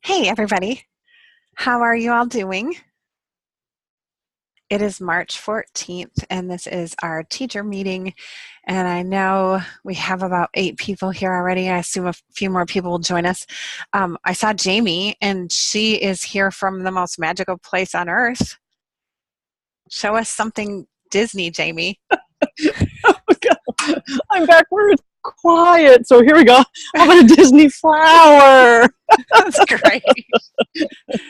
Hey, everybody. How are you all doing? It is March 14th, and this is our teacher meeting. And I know we have about 8 people here already. I assume a few more people will join us. I saw Jamie, and she is here from the most magical place on earth. Show us something Disney, Jamie. Oh, God. I'm back where it's quiet. So here we go. How about a Disney flower? That's great.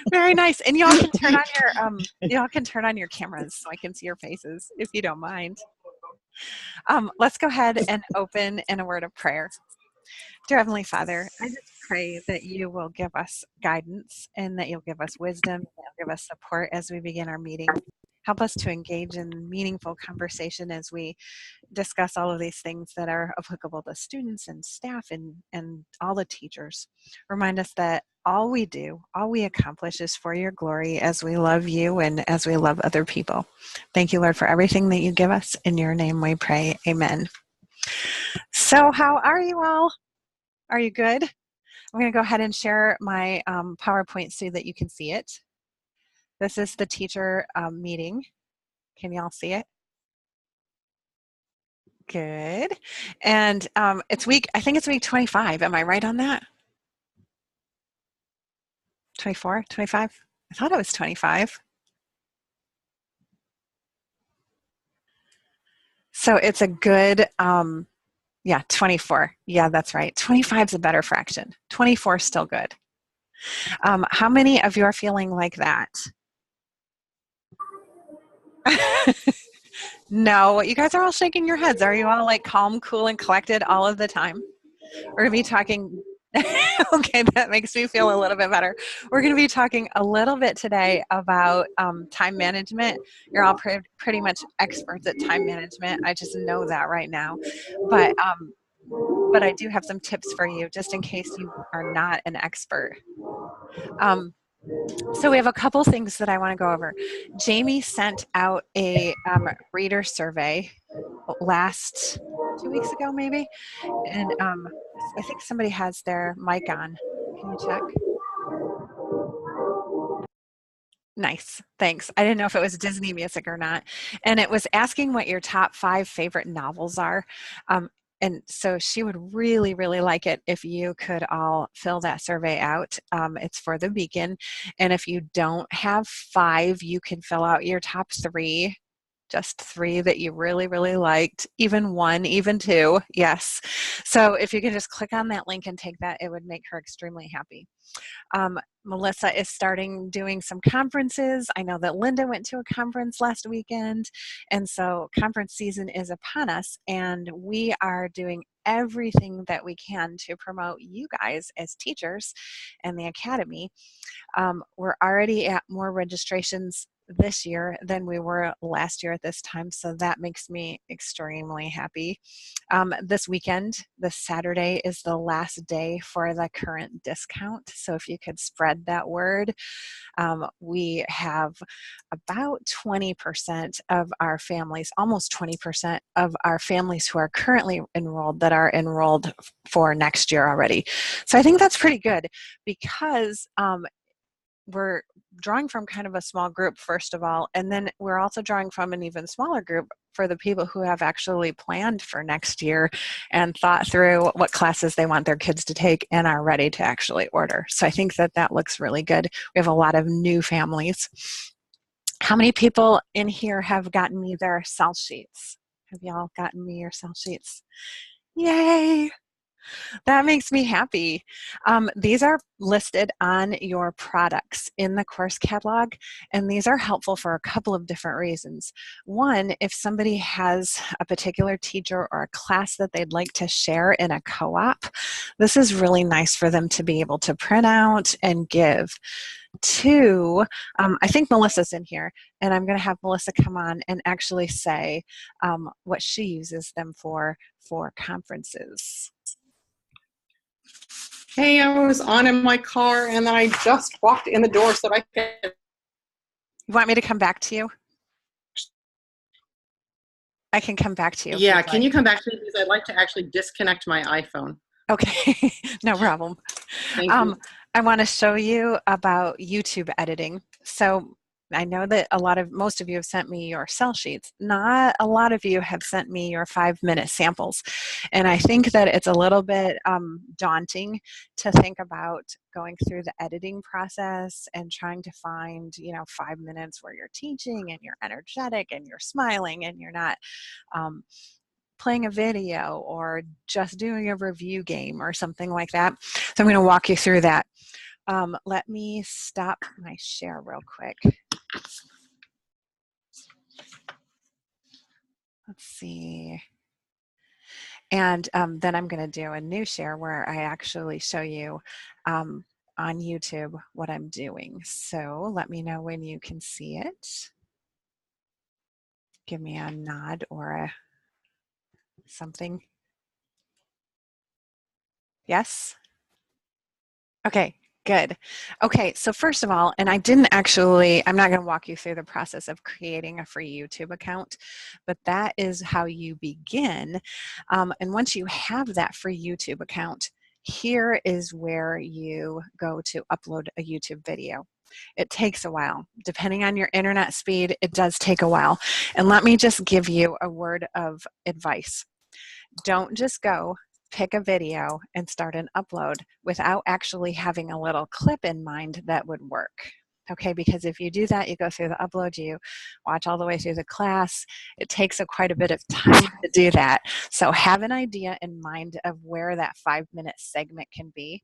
Very nice. And y'all can turn on your cameras so I can see your faces if you don't mind. Let's go ahead and open in a word of prayer. Dear Heavenly Father, I just pray that you will give us guidance and that you'll give us wisdom and you'll give us support as we begin our meeting. Help us to engage in meaningful conversation as we discuss all of these things that are applicable to students and staff and all the teachers. Remind us that all we do, all we accomplish is for your glory as we love you and as we love other people. Thank you, Lord, for everything that you give us. In your name we pray. Amen. So how are you all? Are you good? I'm going to go ahead and share my PowerPoint so that you can see it. This is the teacher meeting. Can you all see it? Good. And I think it's week 25. Am I right on that? 24, 25? I thought it was 25. So it's a good, 24. Yeah, that's right. 25 is a better fraction. 24 is still good. How many of you are feeling like that? No, you guys are all shaking your heads. Are you all like calm, cool, and collected all of the time? We're going to be talking. Okay, that makes me feel a little bit better. We're going to be talking a little bit today about time management. You're all pretty much experts at time management. I just know that right now. But I do have some tips for you just in case you are not an expert. So we have a couple things that I want to go over. Jamie sent out a reader survey last 2 weeks ago, maybe. And I think somebody has their mic on. Can you check? Nice. Thanks. I didn't know if it was Disney music or not. And it was asking what your top 5 favorite novels are. And so she would really, really like it if you could all fill that survey out. It's for the Beacon. And if you don't have 5, you can fill out your top 3. Just 3 that you really, really liked, even 1, even 2. Yes. So if you can just click on that link and take that, it would make her extremely happy. Melissa is starting doing some conferences. I know that Linda went to a conference last weekend, and so conference season is upon us, and we are doing everything that we can to promote you guys as teachers and the academy. We're already at more registrations this year than we were last year at this time, so that makes me extremely happy. This weekend, this Saturday, is the last day for the current discount, so if you could spread that word. We have about 20% of our families, almost 20% of our families who are currently enrolled that are enrolled for next year already. So I think that's pretty good because we're drawing from kind of a small group, first of all, and then we're also drawing from an even smaller group for the people who have actually planned for next year and thought through what classes they want their kids to take and are ready to actually order. So I think that that looks really good. We have a lot of new families. How many people in here have gotten me their sell sheets? Have y'all gotten me your sell sheets? Yay! That makes me happy. These are listed on your products in the course catalog, and these are helpful for a couple of different reasons. One, if somebody has a particular teacher or a class that they'd like to share in a co-op, this is really nice for them to be able to print out and give. 2, I think Melissa's in here, and I'm going to have Melissa come on and actually say what she uses them for conferences. Hey, I was on in my car and then I just walked in the door so that I could. You want me to come back to you? I can come back to you. Yeah, can you come back to me because I'd like to actually disconnect my iPhone. Okay, no problem. Thank you. I want to show you about YouTube editing. So I know that most of you have sent me your cell sheets. Not a lot of you have sent me your 5-minute samples. And I think that it's a little bit daunting to think about going through the editing process and trying to find, 5 minutes where you're teaching and you're energetic and you're smiling and you're not um, playing a video or just doing a review game or something like that. So I'm going to walk you through that. Let me stop my share real quick. Let's see. And then I'm going to do a new share where I actually show you on YouTube what I'm doing. So let me know when you can see it. Give me a nod or something. Yes? Okay. Good. Okay, so first of all, and I'm not going to walk you through the process of creating a free YouTube account, but that is how you begin. And once you have that free YouTube account, here is where you go to upload a YouTube video. It takes a while. Depending on your internet speed, it does take a while. And let me just give you a word of advice. Don't just go pick a video and start an upload without actually having a little clip in mind that would work. Okay, because if you do that, you go through the upload, you watch all the way through the class. It takes quite a bit of time to do that. So have an idea in mind of where that 5-minute segment can be.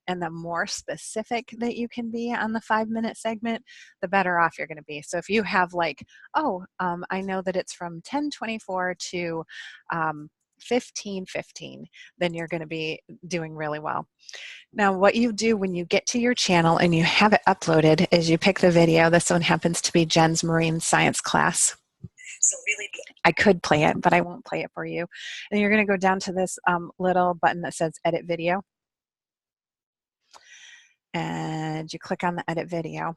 And the more specific that you can be on the 5-minute segment, the better off you're going to be. So if you have I know that it's from 10:24 to 15:15, then you're going to be doing really well. Now, what you do when you get to your channel and you have it uploaded is you pick the video. This one happens to be Jen's Marine Science class. So really, I could play it, but I won't play it for you. And you're going to go down to this little button that says Edit Video. And you click on the Edit Video.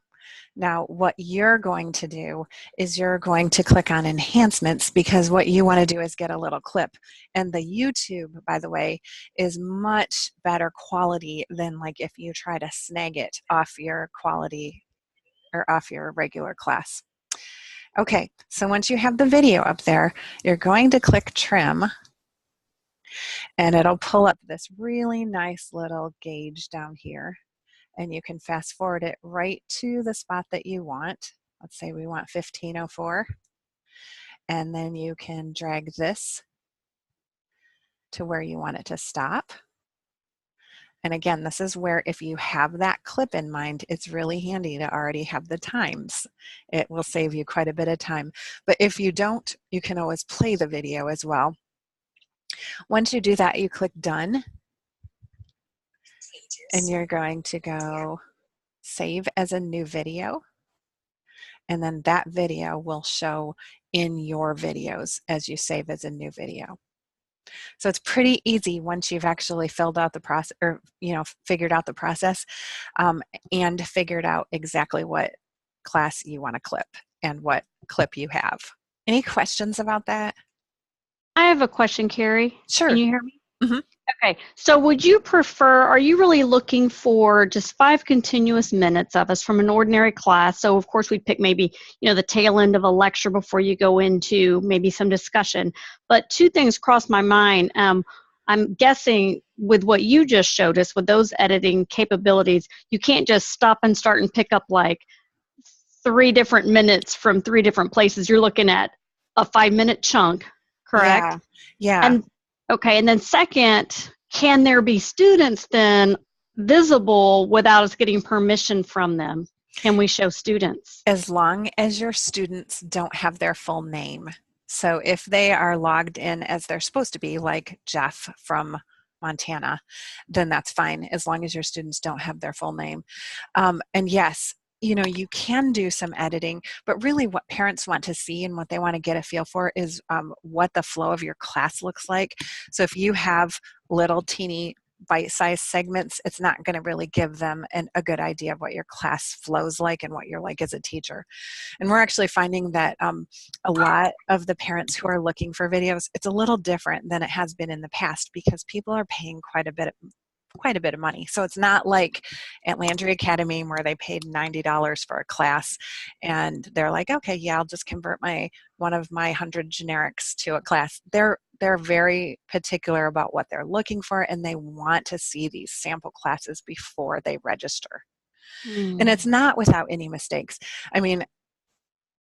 Now, what you're going to do is you're going to click on enhancements, because what you want to do is get a little clip. And the YouTube, by the way, is much better quality than if you try to snag it off your quality or off your regular class. Okay, so once you have the video up there, you're going to click Trim, and it'll pull up this really nice little gauge down here. And you can fast forward it right to the spot that you want. Let's say we want 15:04. And then you can drag this to where you want it to stop. And again, this is where if you have that clip in mind, it's really handy to already have the times. It will save you quite a bit of time. But if you don't, you can always play the video as well. Once you do that, you click Done. And you're going to go Save as a new video. And then that video will show in your videos as you save as a new video. So it's pretty easy once you've actually filled out the process, or figured out the process, and figured out exactly what class you want to clip and what clip you have. Any questions about that? I have a question, Carrie. Sure. Can you hear me? Mm-hmm. Okay, so are you really looking for just 5 continuous minutes of us from an ordinary class? So of course we'd pick maybe, the tail end of a lecture before you go into maybe some discussion. But 2 things crossed my mind. I'm guessing with what you just showed us, with those editing capabilities, you can't just stop and start and pick up 3 different minutes from 3 different places. You're looking at a 5-minute chunk, correct? Yeah. Okay, and then second, can there be students then visible without us getting permission from them? Can we show students? As long as your students don't have their full name. So if they are logged in as they're supposed to be, like Jeff from Montana, then that's fine, as long as your students don't have their full name. And yes, you can do some editing, but really what parents want to see and what they want to get a feel for is what the flow of your class looks like. So if you have little teeny bite-sized segments, it's not going to really give them a good idea of what your class flows like and what you're like as a teacher. And we're actually finding that a lot of the parents who are looking for videos, it's a little different than it has been in the past, because people are paying quite a bit quite a bit of money. So it's not like at Landry Academy where they paid $90 for a class and they're like, okay, yeah, I'll just convert one of my 100 generics to a class. They're very particular about what they're looking for, and they want to see these sample classes before they register. And it's not without any mistakes. I mean,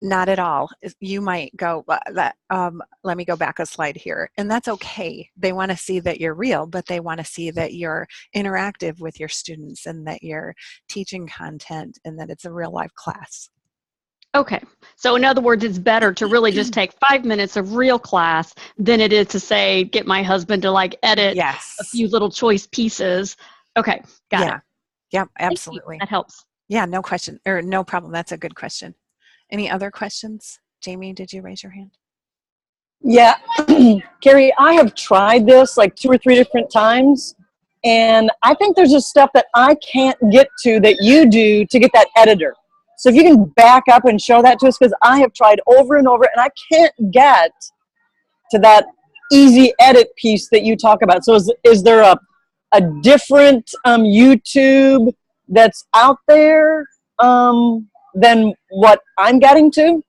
not at all. You might go, let me go back a slide here. And that's okay. They want to see that you're real, but they want to see that you're interactive with your students and that you're teaching content and that it's a real life class. Okay. So in other words, it's better to really just take 5 minutes of real class than it is to say, get my husband to like edit a few little choice pieces. Okay. Got it. Yeah, absolutely. That helps. Yeah, no question or no problem. That's a good question. Any other questions? Jamie, did you raise your hand? Yeah, Carrie, I have tried this like 2 or 3 different times, and I think there's just stuff that I can't get to that you do to get that editor. So if you can back up and show that to us, because I have tried over and over, and I can't get to that easy edit piece that you talk about. So is there a different YouTube that's out there than what I'm getting to?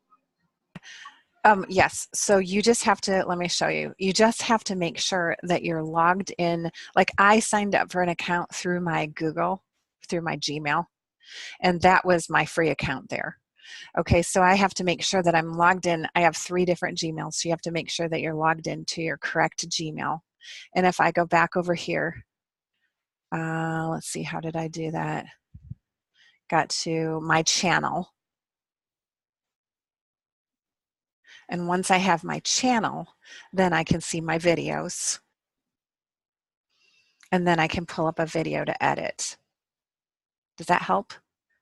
Yes. So you just have to, let me show you. You just have to make sure that you're logged in. Like I signed up for an account through my Google, through my Gmail, and that was my free account there. Okay, so I have to make sure that I'm logged in. I have 3 different Gmails, so you have to make sure that you're logged into your correct Gmail. And if I go back over here, let's see, how did I do that? Got to my channel. And once I have my channel, then I can see my videos. And then I can pull up a video to edit. Does that help?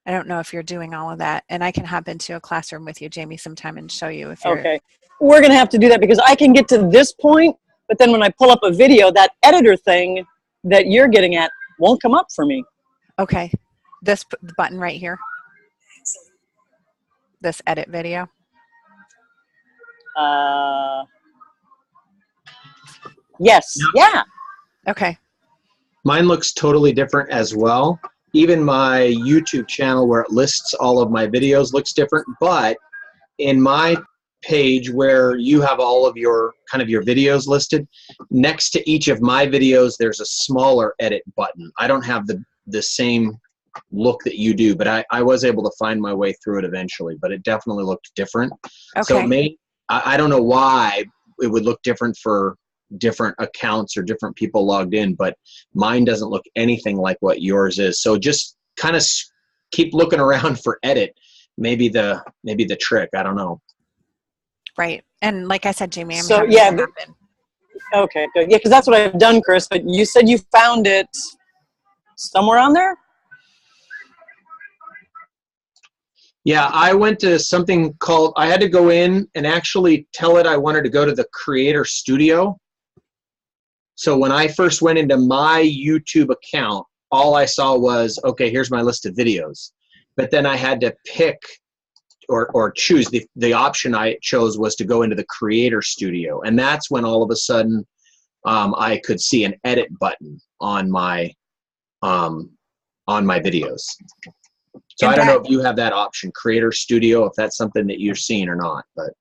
I don't know if you're doing all of that. And I can hop into a classroom with you, Jamie, sometime and show you if you're... Okay. We're going to have to do that because I can get to this point, but then when I pull up a video, that editor thing that you're getting at won't come up for me. Okay. This button right here. This edit video. Yes. Yeah. Okay. Mine looks totally different as well. Even my YouTube channel where it lists all of my videos looks different, but in my page where you have all of your your videos listed, next to each of my videos there's a smaller edit button. I don't have the same look that you do, but I was able to find my way through it eventually, but it definitely looked different. Okay. So it may, I don't know why it would look different for different accounts or different people logged in, but mine doesn't look anything like what yours is. So just kind of keep looking around for edit. Maybe the trick, I don't know. Right. And like I said, Jamie, I'm so happy yeah, to happen. Okay, good. Yeah, because that's what I've done, Chris, but you said you found it somewhere on there? Yeah, I went to something called, I had to go in and actually tell it I wanted to go to the Creator Studio. So when I first went into my YouTube account, all I saw was, okay, here's my list of videos. But then I had to pick or choose. The option I chose was to go into the Creator Studio. And that's when all of a sudden I could see an edit button on my videos. So I don't know if you have that option, Creator Studio, if that's something that you're seeing or not. But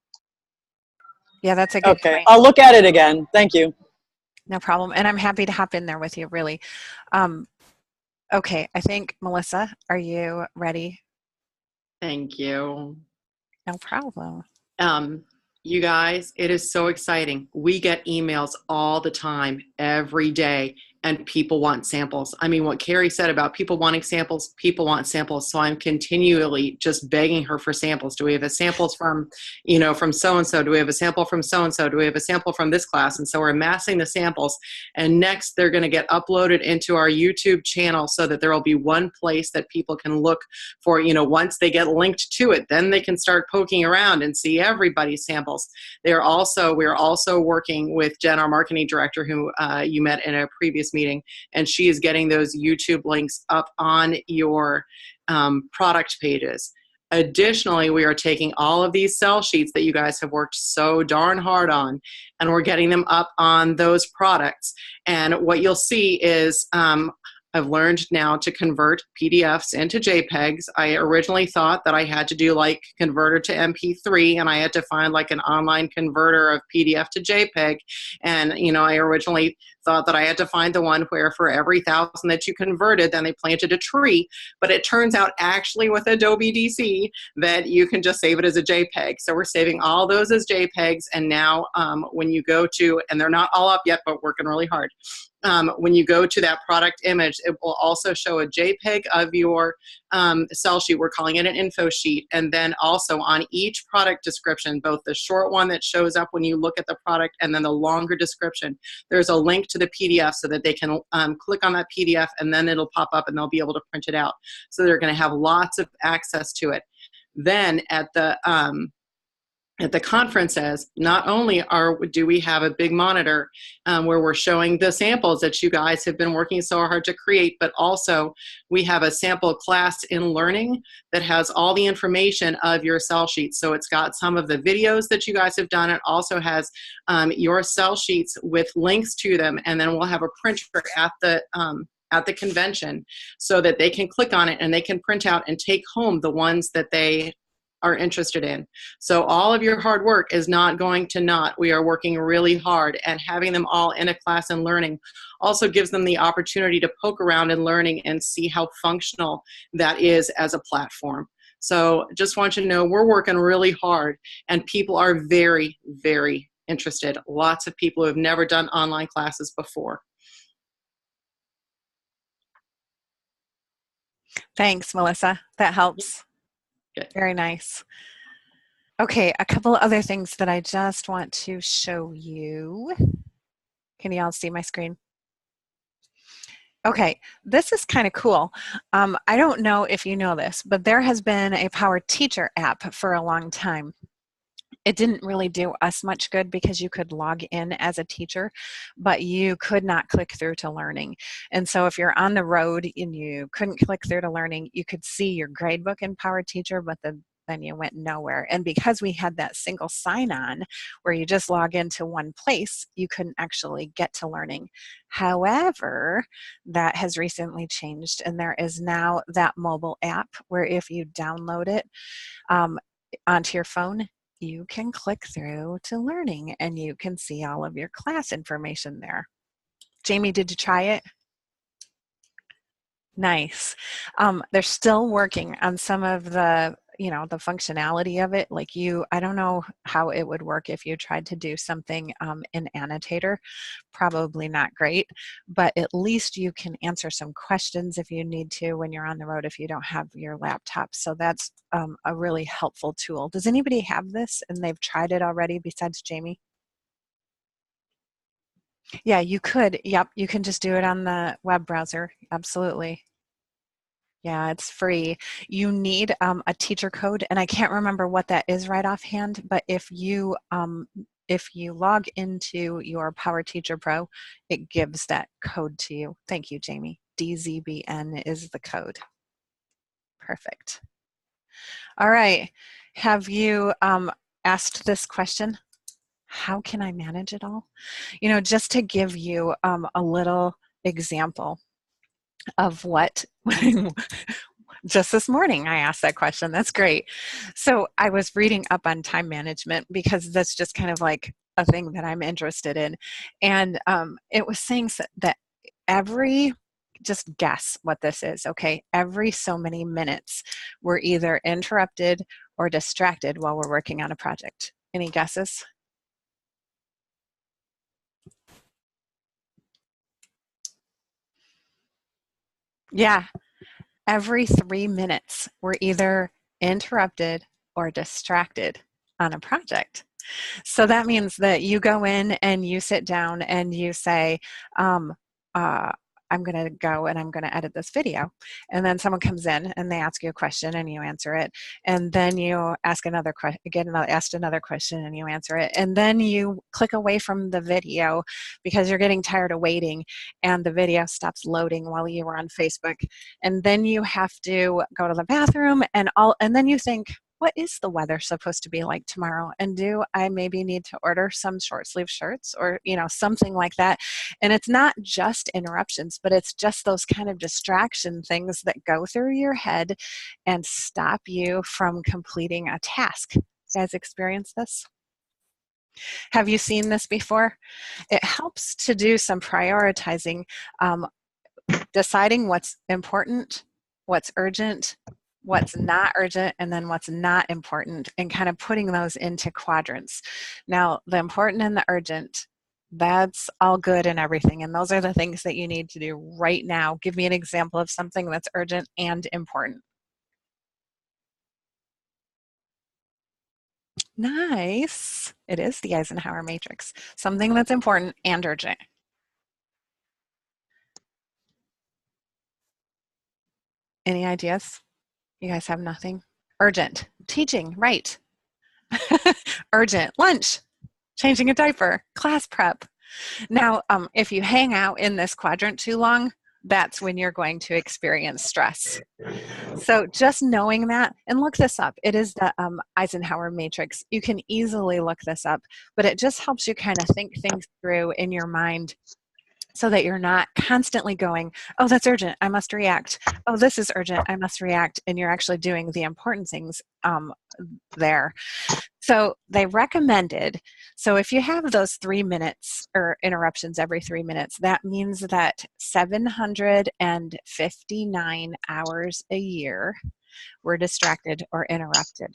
yeah, that's a good point. I'll look at it again. Thank you. No problem. And I'm happy to hop in there with you, really. Okay, I think, Melissa, are you ready? Thank you. No problem. You guys, it is so exciting. We get emails all the time, every day, and people want samples. I mean, what Carrie said about people wanting samples, people want samples. So I'm continually just begging her for samples. Do we have a samples from, from so-and-so? Do we have a sample from so-and-so? Do we have a sample from this class? And so we're amassing the samples. And next they're going to get uploaded into our YouTube channel so that there will be one place that people can look for, once they get linked to it, then they can start poking around and see everybody's samples. We're also working with Jen, our marketing director, who you met in a previous meeting, and she is getting those YouTube links up on your product pages. Additionally, we are taking all of these sell sheets that you guys have worked so darn hard on, and we're getting them up on those products. And what you'll see is I've learned now to convert PDFs into JPEGs. I originally thought that I had to do like converter to MP3, and I had to find like an online converter of PDF to JPEG. And, you know, I originally thought that I had to find the one where for every 1,000 that you converted, then they planted a tree. But it turns out actually with Adobe DC that you can just save it as a JPEG. So we're saving all those as JPEGs. And now when you go to, and they're not all up yet, but working really hard. When you go to that product image, it will also show a JPEG of your sell sheet. We're calling it an info sheet. And then also on each product description, both the short one that shows up when you look at the product and then the longer description, there's a link to the PDF so that they can click on that PDF and then it'll pop up and they'll be able to print it out. So they're going to have lots of access to it. Then at the conferences, not only do we have a big monitor where we're showing the samples that you guys have been working so hard to create, but also we have a sample class in learning that has all the information of your sell sheets. So it's got some of the videos that you guys have done. It also has your sell sheets with links to them, and then we'll have a printer at the convention so that they can click on it and they can print out and take home the ones that they are interested in. So all of your hard work is not going to naught. We are working really hard, and having them all in a class and learning also gives them the opportunity to poke around in learning and see how functional that is as a platform. So just want you to know we're working really hard, and people are very, very interested. Lots of people who have never done online classes before. Thanks, Melissa. That helps. Good. Very nice. Okay, a couple other things that I just want to show you. Can you all see my screen? Okay, this is kind of cool. I don't know if you know this, but there has been a Power Teacher app for a long time. It didn't really do us much good because you could log in as a teacher, but you could not click through to learning. And so if you're on the road and you couldn't click through to learning, you could see your gradebook in Power Teacher, but then you went nowhere. And because we had that single sign-on where you just log into one place, you couldn't actually get to learning. However, that has recently changed, and there is now that mobile app where if you download it onto your phone, you can click through to learning and you can see all of your class information there. Jamie, did you try it? Nice. They're still working on some of the, the functionality of it. Like I don't know how it would work if you tried to do something in Annotator. Probably not great, but at least you can answer some questions if you need to when you're on the road if you don't have your laptop. So that's a really helpful tool. Does anybody have this and they've tried it already besides Jamie? Yeah, you could. Yep, you can just do it on the web browser. Absolutely. Yeah, it's free. You need a teacher code, and I can't remember what that is right offhand, but if you log into your Power Teacher Pro, it gives that code to you. Thank you, Jamie. DZBN is the code. Perfect. All right. Have you asked this question? How can I manage it all? Just to give you a little example of what, just this morning I asked that question. That's great. So I was reading up on time management because that's just kind of like a thing that I'm interested in. And it was saying that just guess what this is, okay? Every so many minutes, we're either interrupted or distracted while we're working on a project. Any guesses? Yeah, every 3 minutes, we're either interrupted or distracted on a project. So that means that you go in and you sit down and you say, I'm going to go and I'm going to edit this video. And then someone comes in and they ask you a question and you answer it. And then you ask another question, asked another question and you answer it. And then you click away from the video because you're getting tired of waiting and the video stops loading while you were on Facebook. And then you have to go to the bathroom and then you think, what is the weather supposed to be like tomorrow? And do I maybe need to order some short sleeve shirts or, something like that? And it's not just interruptions, but it's just those kind of distraction things that go through your head and stop you from completing a task. You guys experience this? Have you seen this before? It helps to do some prioritizing, deciding what's important, what's urgent, what's not urgent, and then what's not important, and kind of putting those into quadrants. Now, the important and the urgent, that's all good and everything, and those are the things that you need to do right now. Give me an example of something that's urgent and important. Nice. It is the Eisenhower matrix. Something that's important and urgent. Any ideas? You guys have nothing? Urgent. Teaching, right. Urgent. Lunch. Changing a diaper. Class prep. Now, if you hang out in this quadrant too long, that's when you're going to experience stress. So just knowing that, and look this up. It is the Eisenhower matrix. You can easily look this up, but it just helps you kind of think things through in your mind so that you're not constantly going, oh, that's urgent, I must react. Oh, this is urgent, I must react. And you're actually doing the important things there. So they recommended, so if you have those 3 minutes or interruptions every 3 minutes, that means that 759 hours a year were distracted or interrupted.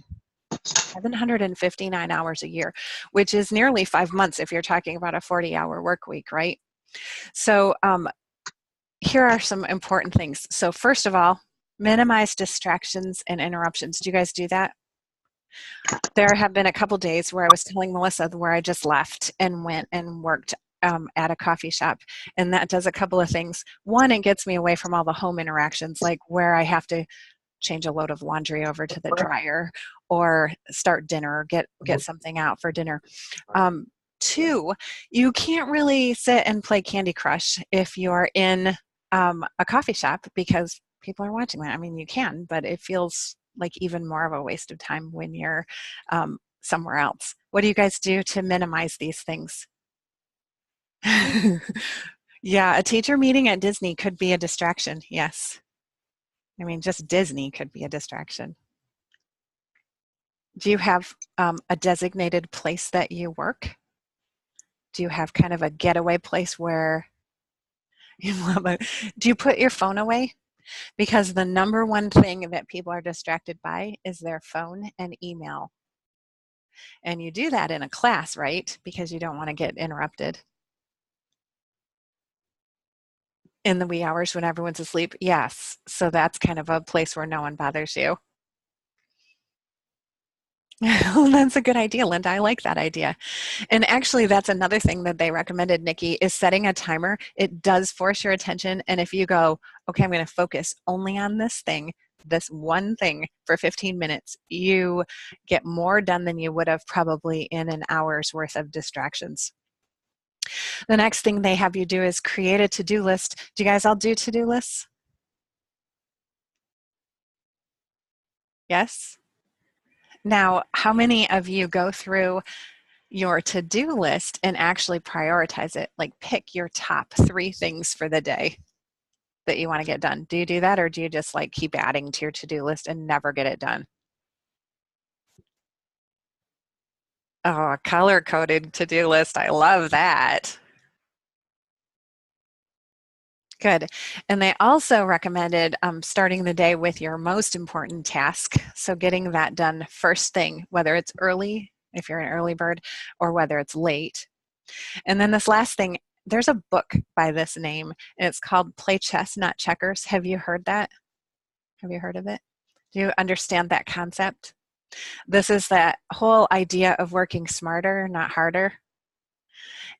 759 hours a year, which is nearly 5 months if you're talking about a 40-hour work week, right? So here are some important things. So first of all, minimize distractions and interruptions. Do you guys do that? There have been a couple days where I was telling Melissa where I just left and went and worked at a coffee shop, and that does a couple of things. One, it gets me away from all the home interactions, like where I have to change a load of laundry over to the dryer or start dinner or get something out for dinner. Two, you can't really sit and play Candy Crush if you're in a coffee shop because people are watching that. I mean, you can, but it feels like even more of a waste of time when you're somewhere else. What do you guys do to minimize these things? Yeah, a teacher meeting at Disney could be a distraction, yes. I mean, just Disney could be a distraction. Do you have a designated place that you work? Do you have kind of a getaway place where you love it? Do you put your phone away? Because the number one thing that people are distracted by is their phone and email. And you do that in a class, right? Because you don't want to get interrupted. In the wee hours when everyone's asleep? Yes. So that's kind of a place where no one bothers you. Well, that's a good idea, Linda. I like that idea. And actually, that's another thing that they recommended, Nikki, is setting a timer. It does force your attention. And if you go, okay, I'm going to focus only on this thing, this one thing for 15 minutes, you get more done than you would have probably in an hour's worth of distractions. The next thing they have you do is create a to-do list. Do you guys all do to-do lists? Yes? Now, how many of you go through your to-do list and actually prioritize it? Like pick your top 3 things for the day that you want to get done. Do you do that, or do you just like keep adding to your to-do list and never get it done? Oh, a color-coded to-do list. I love that. Good. And they also recommended starting the day with your most important task. So getting that done first thing, whether it's early, if you're an early bird, or whether it's late. And then this last thing, there's a book by this name, and it's called Play Chess, Not Checkers. Have you heard that? Have you heard of it? Do you understand that concept? This is that whole idea of working smarter, not harder.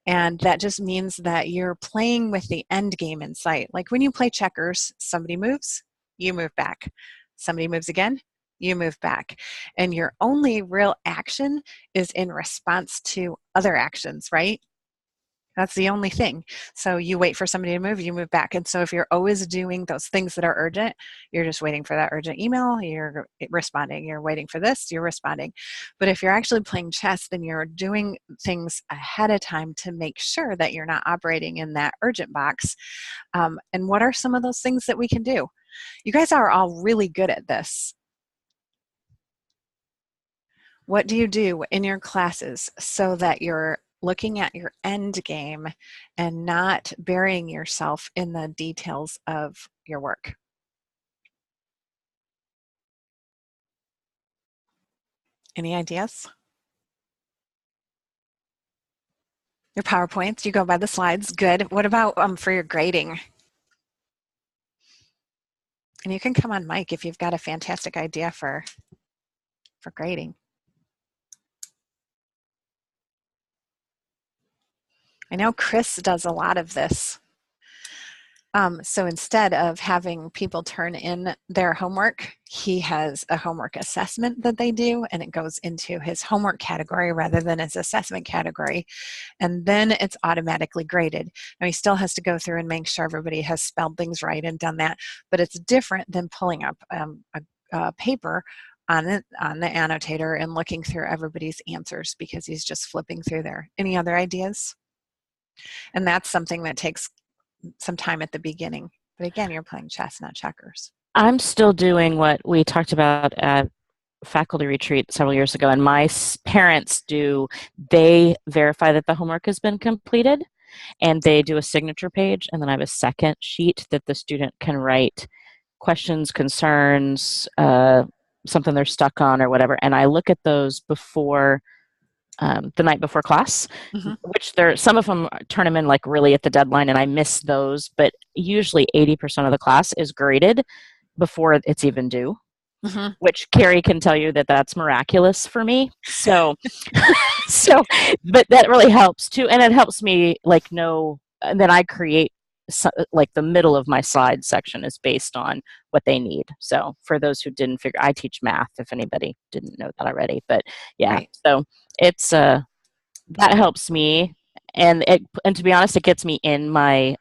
And that just means that you're playing with the end game in sight. Like when you play checkers, somebody moves, you move back. Somebody moves again, you move back. And your only real action is in response to other actions, right? That's the only thing. So you wait for somebody to move, you move back. And so if you're always doing those things that are urgent, you're just waiting for that urgent email, you're responding. You're waiting for this, you're responding. But if you're actually playing chess, then you're doing things ahead of time to make sure that you're not operating in that urgent box. And what are some of those things that we can do? You guys are all really good at this. What do you do in your classes so that you're looking at your end game and not burying yourself in the details of your work? Any ideas? Your PowerPoints, you go by the slides. Good. What about for your grading? And you can come on mic if you've got a fantastic idea for grading. I know Chris does a lot of this. So instead of having people turn in their homework, he has a homework assessment that they do, and it goes into his homework category rather than his assessment category. And then it's automatically graded. Now he still has to go through and make sure everybody has spelled things right and done that, but it's different than pulling up a paper on the annotator and looking through everybody's answers because he's just flipping through there. Any other ideas? And that's something that takes some time at the beginning. But again, you're playing chess, not checkers. I'm still doing what we talked about at faculty retreat several years ago, and my parents they verify that the homework has been completed, and they do a signature page, and then I have a second sheet that the student can write questions, concerns, something they're stuck on or whatever, and I look at those before the night before class, which some of them turn them in like really at the deadline, and I miss those, but usually 80% of the class is graded before it's even due, which Carrie can tell you that that's miraculous for me. So, but that really helps too, and it helps me know, and then I create like the middle of my slide section is based on what they need. So for those who didn't figure, I teach math if anybody didn't know that already, but yeah, right. So it's that helps me, and to be honest, it gets me in my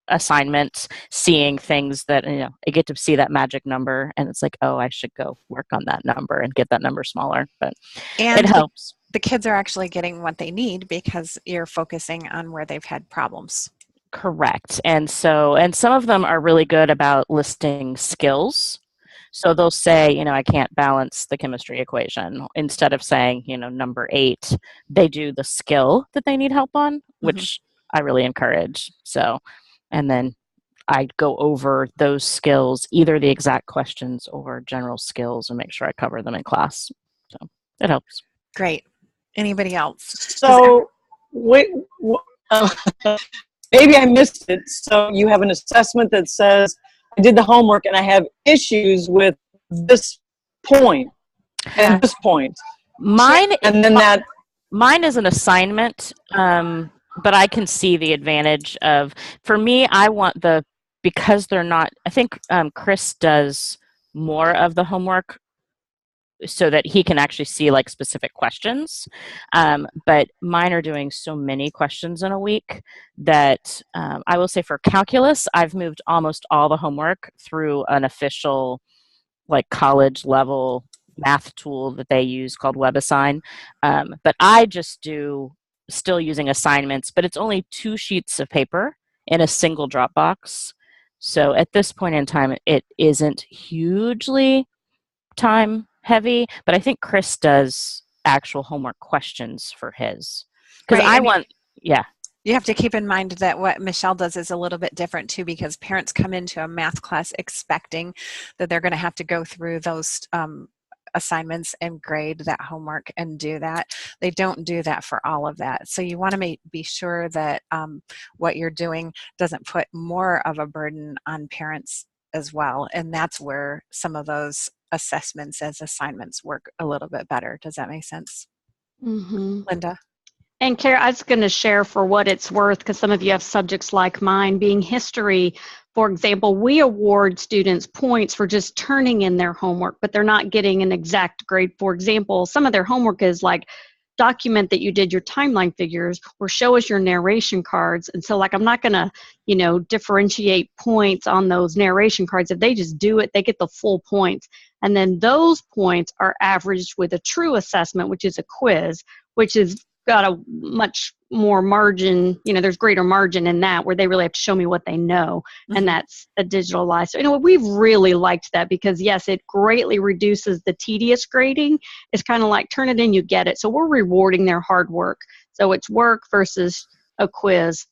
assignment seeing things that I get to see that magic number, and it's like, oh, I should go work on that number and get that number smaller, but it helps. The kids are actually getting what they need because you're focusing on where they've had problems. Correct. And some of them are really good about listing skills. So they'll say, I can't balance the chemistry equation. Instead of saying, number 8, they do the skill that they need help on, which I really encourage. So, and then I go over those skills, either the exact questions or general skills, and make sure I cover them in class. So it helps. Great. Anybody else? So, maybe I missed it. So you have an assessment that says, I did the homework and I have issues with this point and this point. Mine is an assignment, but I can see the advantage of, for me, I want because they're not, I think Chris does more of the homework so that he can actually see like specific questions. But mine are doing so many questions in a week that I will say for calculus, I've moved almost all the homework through an official like college level math tool that they use called WebAssign. But I just still using assignments, but it's only 2 sheets of paper in a single Dropbox. So at this point in time, it isn't hugely time heavy, but I think Chris does actual homework questions for his. Because You have to keep in mind that what Michelle does is a little bit different too, because parents come into a math class expecting that they're going to have to go through those assignments and grade that homework and do that. They don't do that for all of that. So you want to be sure that what you're doing doesn't put more of a burden on parents as well. And that's where some of those assessments as assignments work a little bit better. Does that make sense? Linda? And Carrie, I was going to share for what it's worth, because some of you have subjects like mine, being history. For example, we award students points for just turning in their homework, but they're not getting an exact grade. For example, some of their homework is like document that you did your timeline figures or show us your narration cards. And so like, I'm not going to, differentiate points on those narration cards. If they just do it, they get the full points. And then those points are averaged with a true assessment, which is a quiz, which is got a much more margin, there's greater margin in that where they really have to show me what they know. Mm-hmm. And that's a digital live. So, we've really liked that because yes, it greatly reduces the tedious grading. It's kind of like turn it in, you get it. So we're rewarding their hard work. So it's work versus a quiz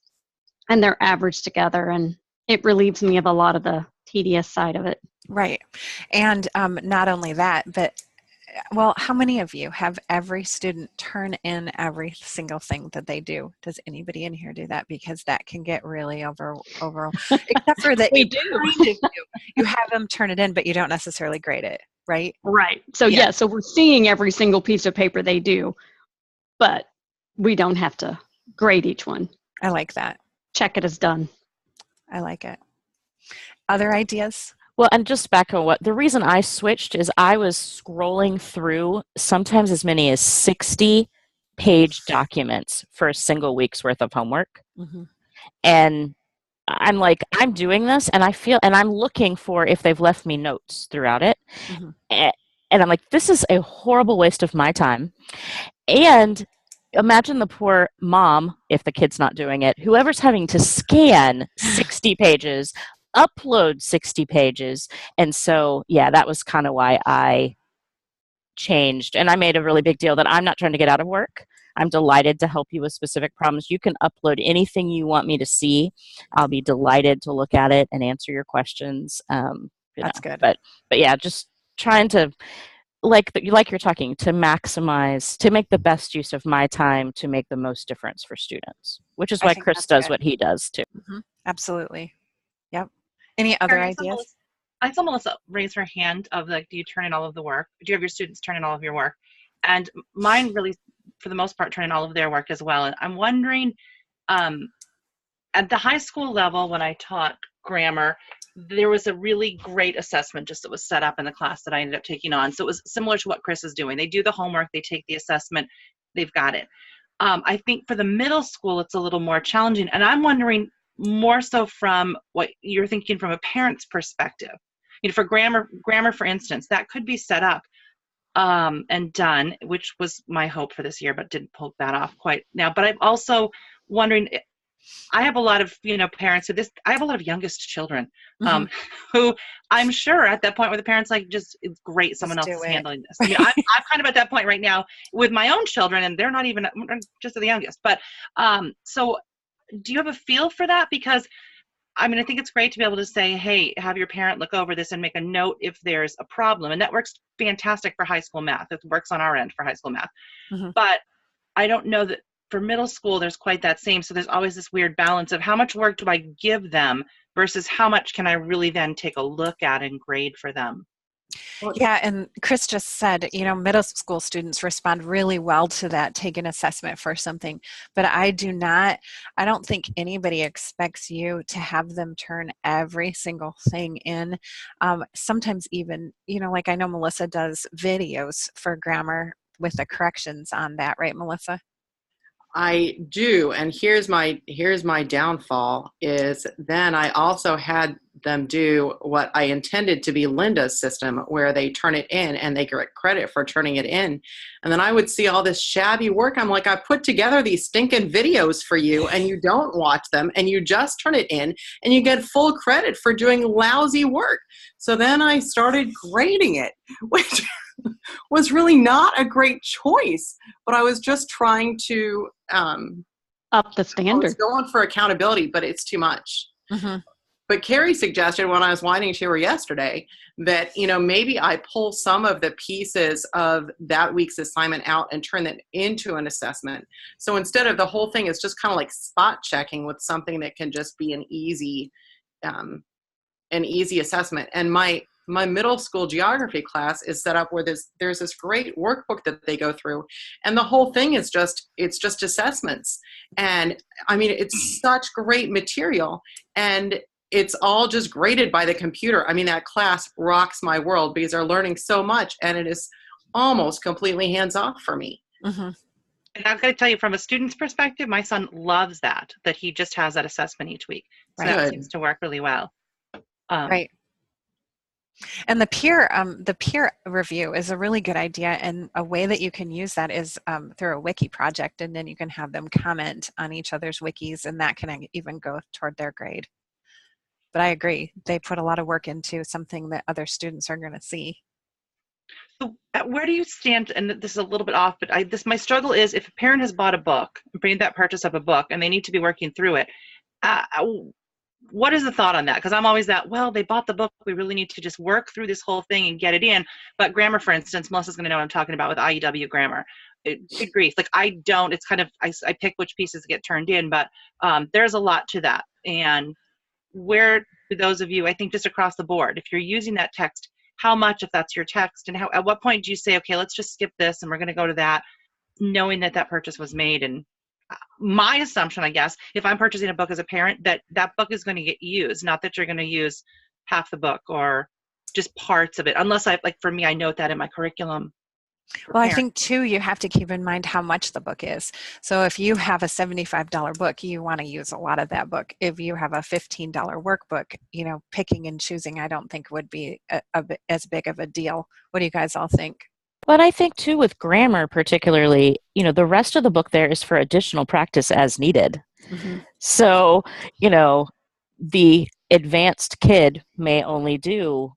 and they're averaged together. And it relieves me of a lot of the tedious side of it. Right. And not only that, but well, how many of you have every student turn in every single thing that they do? Does anybody in here do that? Because that can get really over except for that We you do. kind of do. You have them turn it in, but you don't necessarily grade it, right? Right. So Yeah. so we're seeing every single piece of paper they do, but we don't have to grade each one. I like that. Check it as done. I like it. Other ideas? Well, and just back on the reason I switched is I was scrolling through sometimes as many as 60-page documents for a single week's worth of homework. Mm-hmm. And I'm like, I'm doing this and I'm looking for if they've left me notes throughout it. Mm-hmm. And I'm like, this is a horrible waste of my time. And imagine the poor mom, if the kid's not doing it, whoever's having to scan 60 pages, upload 60 pages. And so, that was kind of why I changed. And I made a really big deal that I'm not trying to get out of work. I'm delighted to help you with specific problems. You can upload anything you want me to see. I'll be delighted to look at it and answer your questions. That's good. But just trying to, like you're talking, to maximize, to make the best use of my time to make the most difference for students, which is why Chris does what he does too. Mm-hmm. Absolutely. Yep. Any other ideas? I saw Melissa raise her hand of do you turn in all of the work? Do you have your students turn in all of your work? And mine really, for the most part, turn in all of their work as well. And I'm wondering, at the high school level, when I taught grammar, there was a really great assessment just that was set up in the class that I ended up taking on. So it was similar to what Chris is doing. They do the homework, they take the assessment, they've got it. I think for the middle school, it's a little more challenging. And I'm wondering more so from what you're thinking from a parent's perspective. For grammar, for instance, that could be set up and done, which was my hope for this year, but didn't pull that off quite now. But I'm also wondering, I have a lot of, parents I have a lot of youngest children who I'm sure at that point where the parents it's great. Someone else is handling this. I'm kind of at that point right now with my own children and they're not even just the youngest, but so do you have a feel for that? Because I think it's great to be able to say, hey, have your parent look over this and make a note if there's a problem. And that works fantastic for high school math. It works on our end for high school math. Mm-hmm. But I don't know that for middle school, there's quite that same. So there's always this weird balance of how much work do I give them versus how much can I really then take a look at and grade for them? Yeah, and Chris just said, middle school students respond really well to that, take an assessment for something. But I don't think anybody expects you to have them turn every single thing in. Sometimes even, I know Melissa does videos for grammar with the corrections on that, right, Melissa? I do, and here's my downfall is then I also had them do what I intended to be Linda's system, where they turn it in and they get credit for turning it in. And then I would see all this shabby work. I'm like, I put together these stinking videos for you and you don't watch them and you just turn it in and you get full credit for doing lousy work. So then I started grading it, which was really not a great choice, but I was just trying to up the standard. I was going for accountability, but it's too much. Mm-hmm. But Carrie suggested when I was whining to her yesterday that, maybe I pull some of the pieces of that week's assignment out and turn that into an assessment. So instead of the whole thing is just kind of like spot checking with something that can just be an easy assessment. And my middle school geography class is set up where there's this great workbook that they go through, and the whole thing is just assessments. And it's such great material, and it's all just graded by the computer. That class rocks my world because they're learning so much, and it is almost completely hands off for me. Mm-hmm. And I've got to tell you, from a student's perspective, my son loves that he just has that assessment each week. So Right. that Good. seems to work really well. Right. And the peer review is a really good idea, and a way that you can use that is through a wiki project, and then you can have them comment on each other's wikis, and that can even go toward their grade. But I agree, they put a lot of work into something that other students are going to see. So where do you stand? And this is a little bit off, but my struggle is, if a parent has bought a book, made that purchase of a book, and they need to be working through it. What is the thought on that? Because I'm always that, well, they bought the book, we really need to just work through this whole thing and get it in. But grammar, for instance, Melissa's going to know what I'm talking about with IEW grammar. Good grief. Like, I don't, it's kind of, I pick which pieces get turned in, but there's a lot to that. And where do those of you, I think just across the board, if you're using that text, how much, if that's your text, and at what point do you say, okay, let's just skip this and we're going to go to that, knowing that that purchase was made? And my assumption, I guess, if I'm purchasing a book as a parent, that book is going to get used, not that you're going to use half the book or just parts of it, unless for me, I note that in my curriculum. Well, I think too, you have to keep in mind how much the book is. So if you have a $75 book, you want to use a lot of that book. If you have a $15 workbook, picking and choosing, I don't think would be as big of a deal. What do you guys all think? But I think too, with grammar particularly, the rest of the book there is for additional practice as needed. Mm-hmm. So, the advanced kid may only do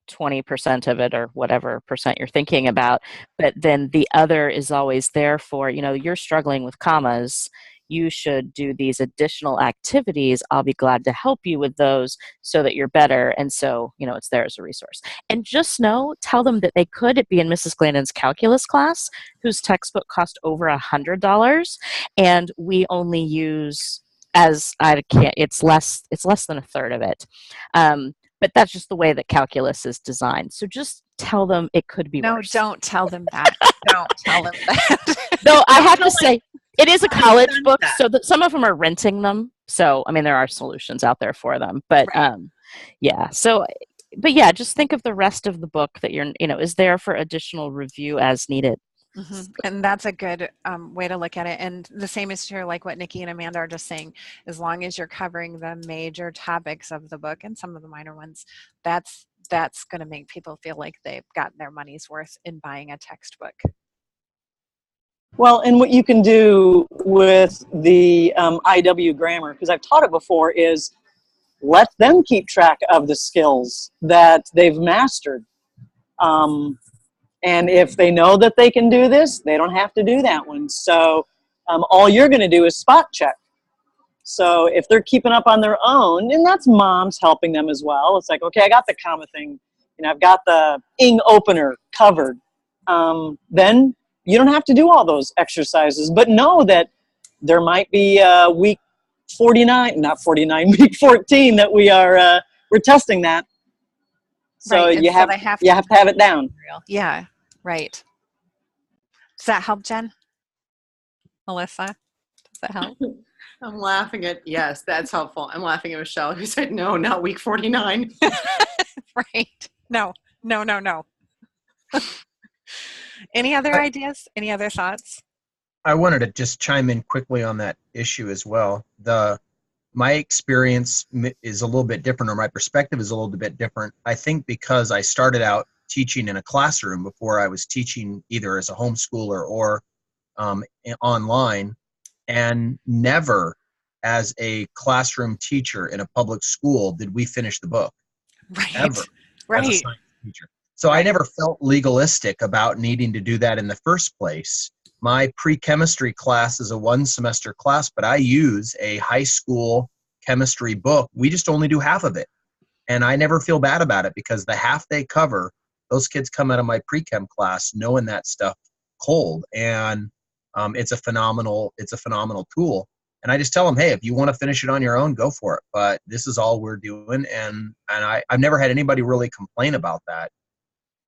20% of it, or whatever percent you're thinking about, but then the other is always there for, you're struggling with commas, you should do these additional activities. I'll be glad to help you with those so that you're better. And so, it's there as a resource. And just tell them that they could be in Mrs. Glandon's calculus class, whose textbook cost over $100, and we only use it's less than a third of it. But that's just the way that calculus is designed. So just tell them it could be worse. No, don't tell them that. Don't tell them that. Though I have to say, it is a college book, so that some of them are renting them. So, there are solutions out there for them. But, right. Yeah. So, but yeah, just think of the rest of the book that is there for additional review as needed. Mm-hmm. And that's a good way to look at it. And the same is true, like what Nikki and Amanda are just saying, as long as you're covering the major topics of the book and some of the minor ones, that's going to make people feel like they've gotten their money's worth in buying a textbook. Well, and what you can do with the IW grammar, because I've taught it before, is let them keep track of the skills that they've mastered. And if they know that they can do this, they don't have to do that one. So all you're going to do is spot check. So if they're keeping up on their own, and that's moms helping them as well. It's like, okay, I got the comma thing. I've got the ing opener covered. Then you don't have to do all those exercises. But know that there might be week 49, not 49, week 14 that we're testing that. So right. you have to have it down. Yeah. Right. Does that help, Jen? Melissa? Does that help? I'm laughing at, yes, that's helpful. I'm laughing at Michelle, who said, no, not week 49. Right. No. Any other ideas? Any other thoughts? I wanted to just chime in quickly on that issue as well. My experience is a little bit different, or my perspective is a little bit different. I think because I started out teaching in a classroom before I was teaching either as a homeschooler or online, and never as a classroom teacher in a public school did we finish the book. Right. Ever. Right. As a science teacher. So I never felt legalistic about needing to do that in the first place. My pre-chemistry class is a one-semester class, but I use a high school chemistry book. We just only do half of it. And I never feel bad about it, because the half they cover, those kids come out of my pre-chem class knowing that stuff cold. And it's a phenomenal tool. And I just tell them, hey, if you want to finish it on your own, go for it. But this is all we're doing. And I've never had anybody really complain about that.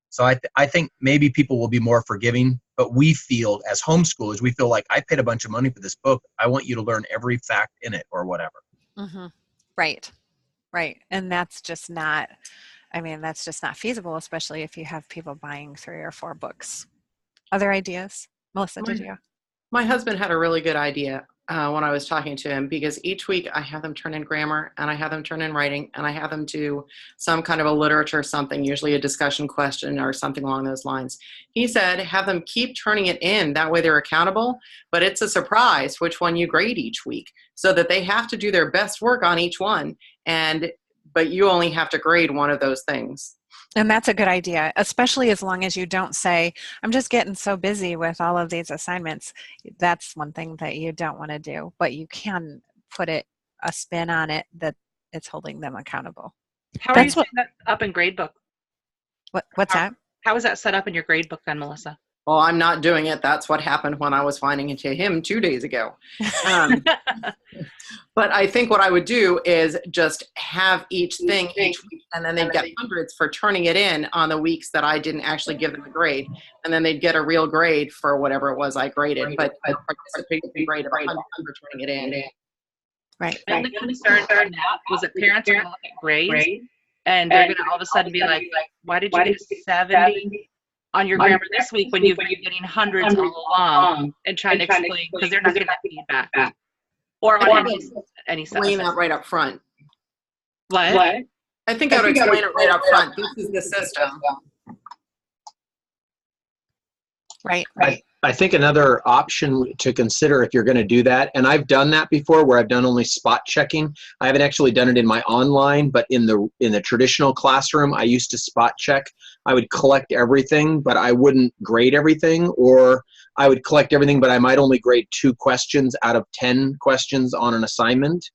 So I think maybe people will be more forgiving, but we feel as homeschoolers, we feel like I paid a bunch of money for this book. I want you to learn every fact in it or whatever. Mm-hmm. Right. And that's just not feasible, especially if you have people buying 3 or 4 books. Other ideas? Melissa, did you? My husband had a really good idea when I was talking to him, because each week I have them turn in grammar, and I have them turn in writing, and I have them do some kind of a literature something, usually a discussion question or something along those lines. He said have them keep turning it in. That way they're accountable, but it's a surprise which one you grade each week, so that they have to do their best work on each one. But you only have to grade one of those things. And that's a good idea, especially as long as you don't say, I'm just getting so busy with all of these assignments. That's one thing that you don't want to do, but you can put a spin on it that it's holding them accountable. How are you setting that up in gradebook? What's that? How is that set up in your gradebook then, Melissa? Well, I'm not doing it. That's what happened when I was finding it to him 2 days ago. But I think what I would do is just have each thing each week, and then they'd get hundreds for turning it in on the weeks that I didn't actually give them a grade. And then they'd get a real grade for whatever it was I graded, but a participating grade of 100 for turning it in. Right. My only concern for that was that parents are going to look at grades, and they're going to all of a sudden be like, why did you get a 70 on your grammar this week when you've been getting hundreds all along, and trying to explain, because they're not getting that feedback. Or on any Explain that right up front. What? I think I would explain it right up front. This is the system. Right. I think another option to consider if you're going to do that, and I've done that before where I've done only spot checking. I haven't actually done it in my online, but in the traditional classroom, I used to spot check. I would collect everything, but I wouldn't grade everything, or I would collect everything, but I might only grade 2 questions out of 10 questions on an assignment.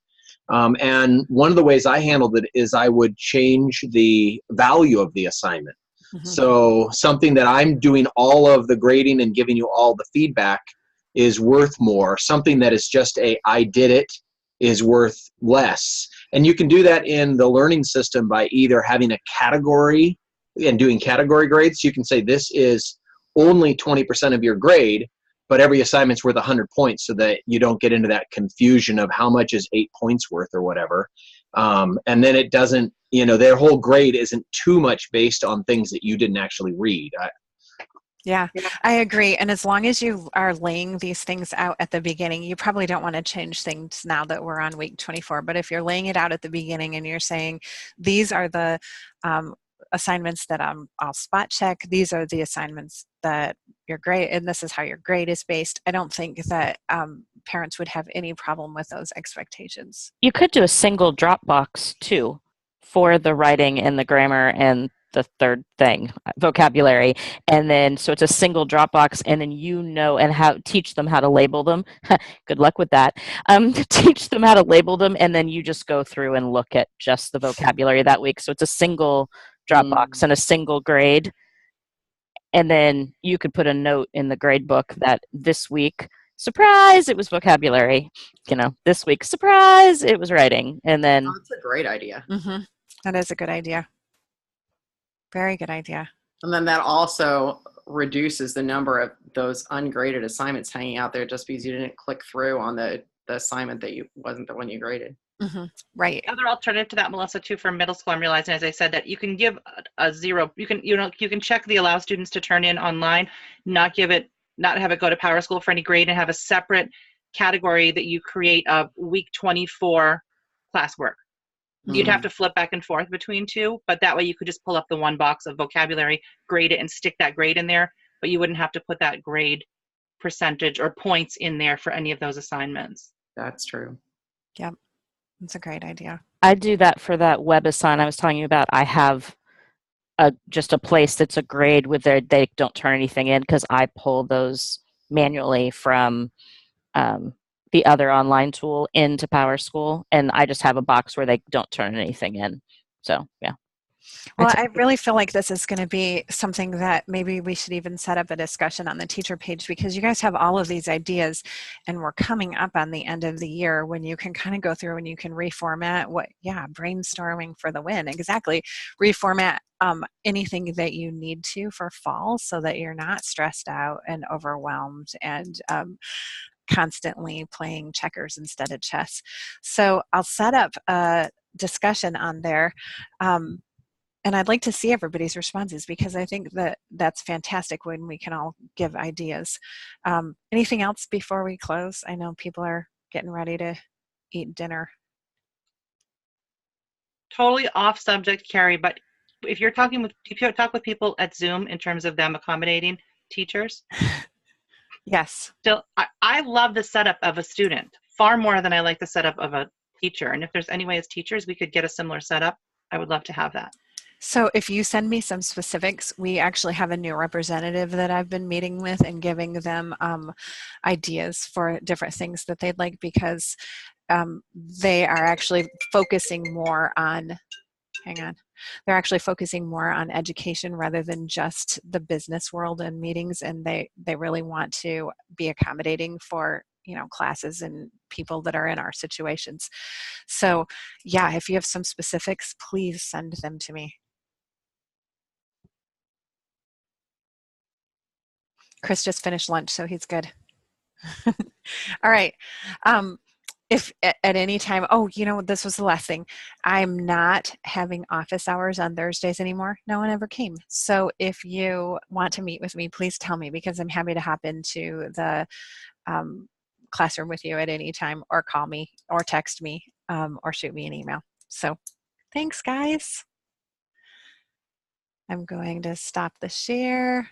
And one of the ways I handled it is I would change the value of the assignment. Mm-hmm. So something that I'm doing all of the grading and giving you all the feedback is worth more. Something that is just I did it is worth less. And you can do that in the learning system by either having a category and doing category grades. You can say this is only 20% of your grade, but every assignment's worth 100 points, so that you don't get into that confusion of how much is 8 points worth or whatever. And then it doesn't, their whole grade isn't too much based on things that you didn't actually read. Yeah, I agree. And as long as you are laying these things out at the beginning, you probably don't want to change things now that we're on week 24. But if you're laying it out at the beginning and you're saying, these are the assignments that I'll spot check, these are the assignments that your grade, and this is how your grade is based, I don't think that parents would have any problem with those expectations. You could do a single Dropbox too for the writing and the grammar and the third thing, vocabulary. And then, so it's a single Dropbox, and then and teach them how to label them. Good luck with that. Teach them how to label them, and then you just go through and look at just the vocabulary that week. So it's a single Dropbox and a single grade. And then you could put a note in the grade book that this week, surprise, it was vocabulary. This week, surprise, it was writing. And then that's a great idea. Mm-hmm. That is a good idea. Very good idea. And then that also reduces the number of those ungraded assignments hanging out there just because you didn't click through on the assignment that wasn't the one you graded. Mm-hmm. Right. Other alternative to that, Melissa, too, for middle school, I'm realizing, as I said, that you can give a 0. You can check the allow students to turn in online, not have it go to Power School for any grade, and have a separate category that you create of week 24 classwork. Mm-hmm. You'd have to flip back and forth between 2, but that way you could just pull up the one box of vocabulary, grade it, and stick that grade in there, but you wouldn't have to put that grade percentage or points in there for any of those assignments. That's true. Yep. That's a great idea. I do that for that WebAssign I was telling you about. I have just a place that's a grade with they don't turn anything in, because I pull those manually from the other online tool into Power School, and I just have a box where they don't turn anything in. So, yeah. Well, I really feel like this is going to be something that maybe we should even set up a discussion on the teacher page, because you guys have all of these ideas, and we're coming up on the end of the year when you can kind of go through and you can reformat brainstorming for the win. Exactly. Reformat anything that you need to for fall, so that you're not stressed out and overwhelmed and constantly playing checkers instead of chess. So I'll set up a discussion on there. And I'd like to see everybody's responses because I think that that's fantastic when we can all give ideas. Anything else before we close? I know people are getting ready to eat dinner. Totally off subject, Carrie, but if you talk with people at Zoom in terms of them accommodating teachers, Yes. still, I love the setup of a student far more than I like the setup of a teacher. And if there's any way as teachers we could get a similar setup, I would love to have that. So if you send me some specifics, we actually have a new representative that I've been meeting with and giving them ideas for different things that they'd like, because they are actually focusing more on, they're actually focusing more on education rather than just the business world and meetings, and they really want to be accommodating for classes and people that are in our situations. So yeah, if you have some specifics, please send them to me. Chris just finished lunch, so he's good. All right. If at any time, this was the last thing. I'm not having office hours on Thursdays anymore. No one ever came. So if you want to meet with me, please tell me, because I'm happy to hop into the classroom with you at any time, or call me or text me or shoot me an email. So thanks, guys. I'm going to stop the share.